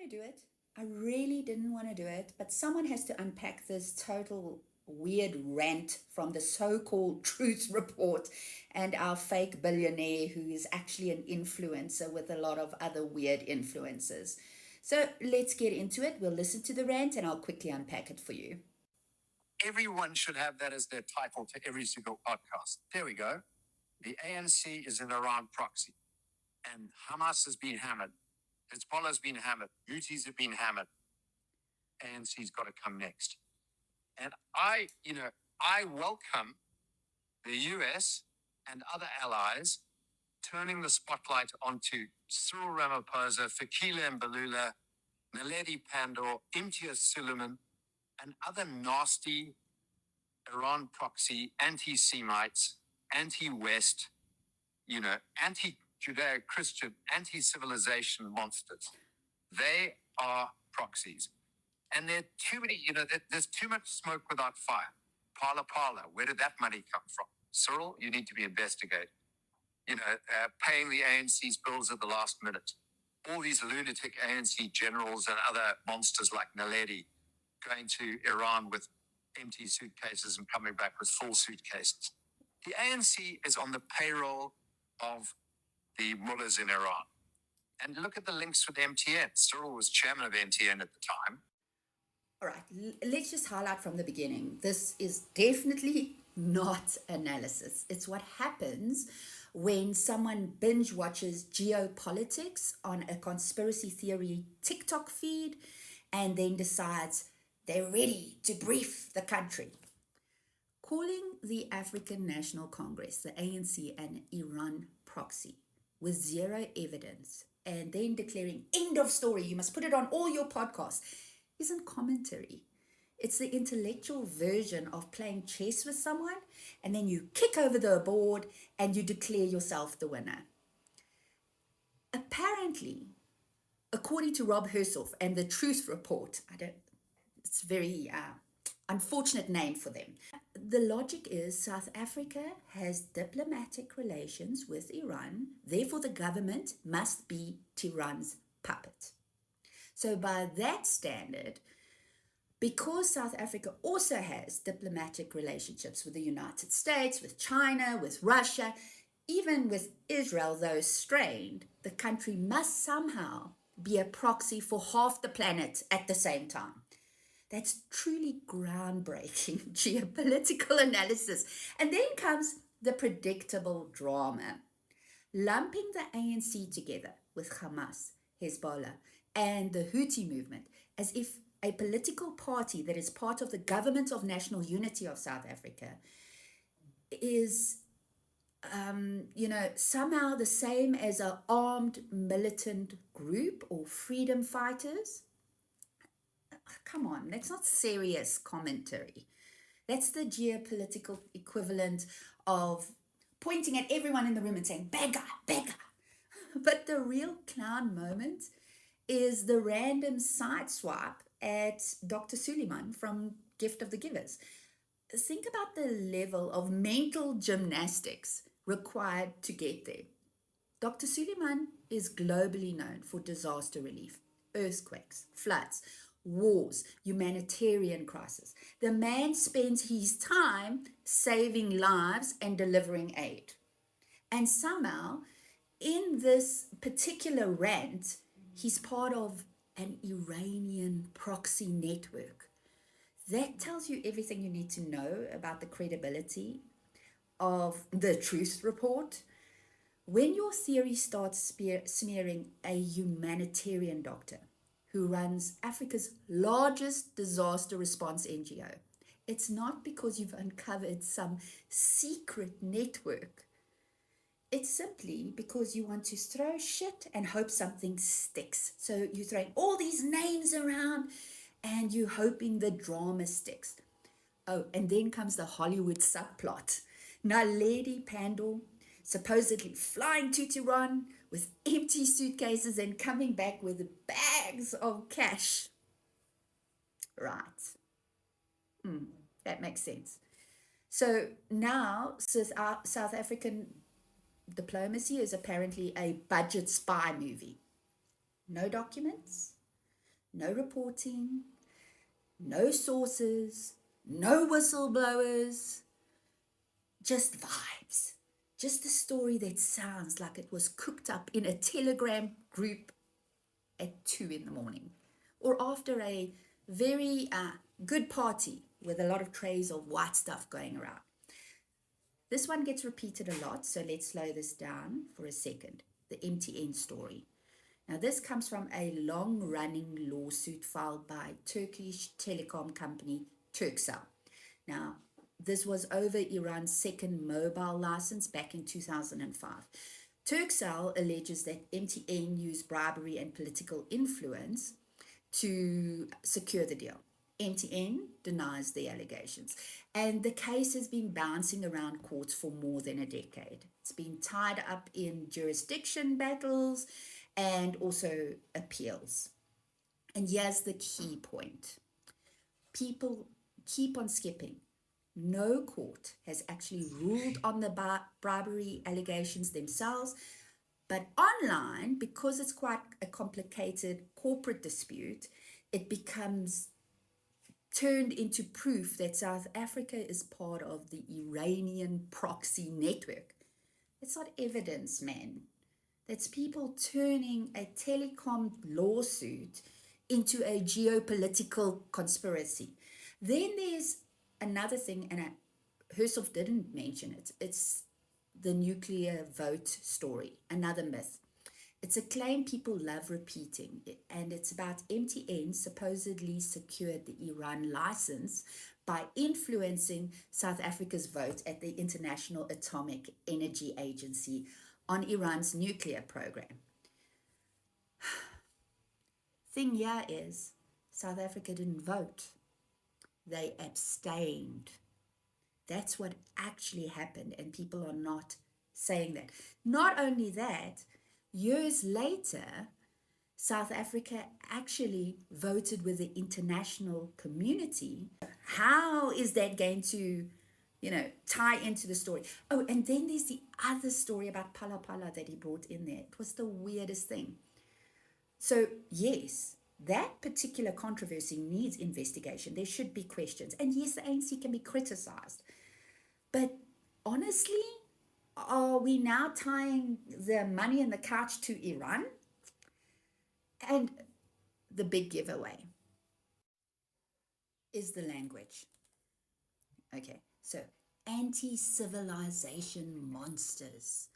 to do it. I really didn't want to do it, but someone has to unpack this total weird rant from the so-called truth report and our fake billionaire who is actually an influencer with a lot of other weird influences. So let's get into it. We'll listen to the rant and I'll quickly unpack it for you. Everyone should have that as their title to every single podcast. There we go. The ANC is an Iran proxy, and Hamas has been hammered. Hezbollah's been hammered. Houthis have been hammered. ANC's got to come next. And I welcome the US and other allies turning the spotlight onto Cyril Ramaphosa, Fikile Mbalula, Naledi Pandor, Imtiaz Suleiman, and other nasty Iran proxy, anti-Semites, anti-West, anti-Judeo-Christian, anti-civilization monsters. They are proxies. And there are too many, there's too much smoke without fire. Phala Phala, where did that money come from? Cyril, you need to be investigated. Paying the ANC's bills at the last minute. All these lunatic ANC generals and other monsters like Naledi going to Iran with empty suitcases and coming back with full suitcases. The ANC is on the payroll of the mullahs in Iran. And look at the links with MTN. Cyril was chairman of MTN at the time. All right, let's just highlight from the beginning. This is definitely not analysis. It's what happens when someone binge watches geopolitics on a conspiracy theory TikTok feed and then decides they're ready to brief the country. Calling the African National Congress, the ANC, an Iran proxy with zero evidence and then declaring end of story, you must put it on all your podcasts, isn't commentary. It's the intellectual version of playing chess with someone and then you kick over the board and you declare yourself the winner. Apparently, according to Rob Herself and the Truth Report, it's a very unfortunate name for them. The logic is South Africa has diplomatic relations with Iran, therefore the government must be Tehran's puppet. So by that standard, because South Africa also has diplomatic relationships with the United States, with China, with Russia, even with Israel, though strained, the country must somehow be a proxy for half the planet at the same time. That's truly groundbreaking geopolitical analysis. And then comes the predictable drama. Lumping the ANC together with Hamas, Hezbollah, and the Houthi movement as if a political party that is part of the Government of National Unity of South Africa is, somehow the same as an armed militant group or freedom fighters. Come on, that's not serious commentary. That's the geopolitical equivalent of pointing at everyone in the room and saying, bad guy, bad guy. But the real clown moment is the random side swipe at Dr. Suleiman from Gift of the Givers. Think about the level of mental gymnastics required to get there. Dr. Suleiman is globally known for disaster relief, earthquakes, floods, wars, humanitarian crisis. The man spends his time saving lives and delivering aid. And somehow, in this particular rant, he's part of an Iranian proxy network. That tells you everything you need to know about the credibility of the Truth Report. When your theory starts smearing a humanitarian doctor who runs Africa's largest disaster response NGO, it's not because you've uncovered some secret network. It's simply because you want to throw shit and hope something sticks. So you're throwing all these names around and you're hoping the drama sticks. Oh, and then comes the Hollywood subplot. Naledi Pandor supposedly flying to Tehran with empty suitcases and coming back with bags of cash. Right. That makes sense. So now South African diplomacy is apparently a budget spy movie. No documents, No reporting, no sources, no whistleblowers, just vibes. Just a story that sounds like it was cooked up in a Telegram group at 2 in the morning or after a very good party with a lot of trays of white stuff going around. This one gets repeated a lot, so let's slow this down for a second. The MTN story. Now, this comes from a long-running lawsuit filed by Turkish telecom company Turkcell. Now, this was over Iran's second mobile license back in 2005. Turkcell alleges that MTN used bribery and political influence to secure the deal. MTN denies the allegations, and the case has been bouncing around courts for more than a decade. It's been tied up in jurisdiction battles and also appeals. And here's the key point. People keep on skipping. No court has actually ruled on the bribery allegations themselves, but online, because it's quite a complicated corporate dispute, it becomes turned into proof that South Africa is part of the Iranian proxy network. It's not evidence, man. That's people turning a telecom lawsuit into a geopolitical conspiracy. Then there's another thing, and Herself didn't mention it. It's the nuclear vote story, another myth. It's a claim people love repeating, and it's about MTN supposedly secured the Iran license by influencing South Africa's vote at the International Atomic Energy Agency on Iran's nuclear program. Thing here is, South Africa didn't vote. They abstained. That's what actually happened, and people are not saying that. Not only that, years later, South Africa actually voted with the international community. How is that going to, tie into the story? Oh, and then there's the other story about Phala Phala that he brought in there. It was the weirdest thing. So, yes, that particular controversy needs investigation. There should be questions. And yes, the ANC can be criticized. But honestly, are we now tying the money in the couch to Iran? And the big giveaway is the language. Okay, so anti-civilization monsters,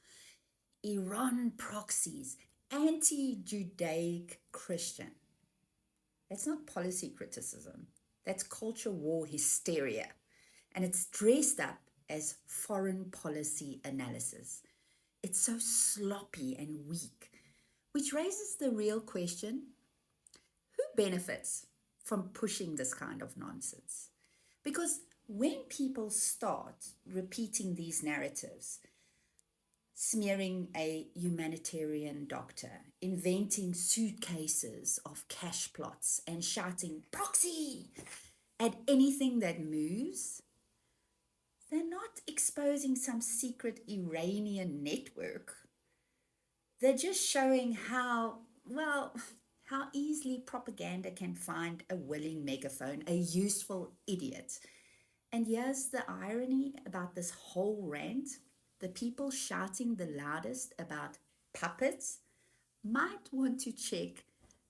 Iran proxies, anti-Judaic Christian. That's not policy criticism. That's culture war hysteria. And it's dressed up as foreign policy analysis. It's so sloppy and weak, which raises the real question, who benefits from pushing this kind of nonsense? Because when people start repeating these narratives, smearing a humanitarian doctor, inventing suitcases of cash plots, and shouting proxy at anything that moves, they're not exposing some secret Iranian network. They're just showing how easily propaganda can find a willing megaphone, a useful idiot. And here's the irony about this whole rant. The people shouting the loudest about puppets might want to check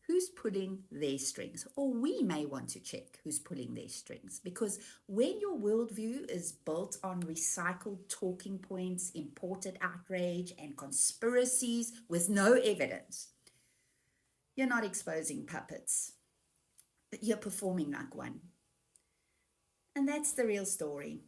who's pulling their strings, or we may want to check who's pulling their strings, because when your worldview is built on recycled talking points, imported outrage, and conspiracies with no evidence, you're not exposing puppets, but you're performing like one. And that's the real story.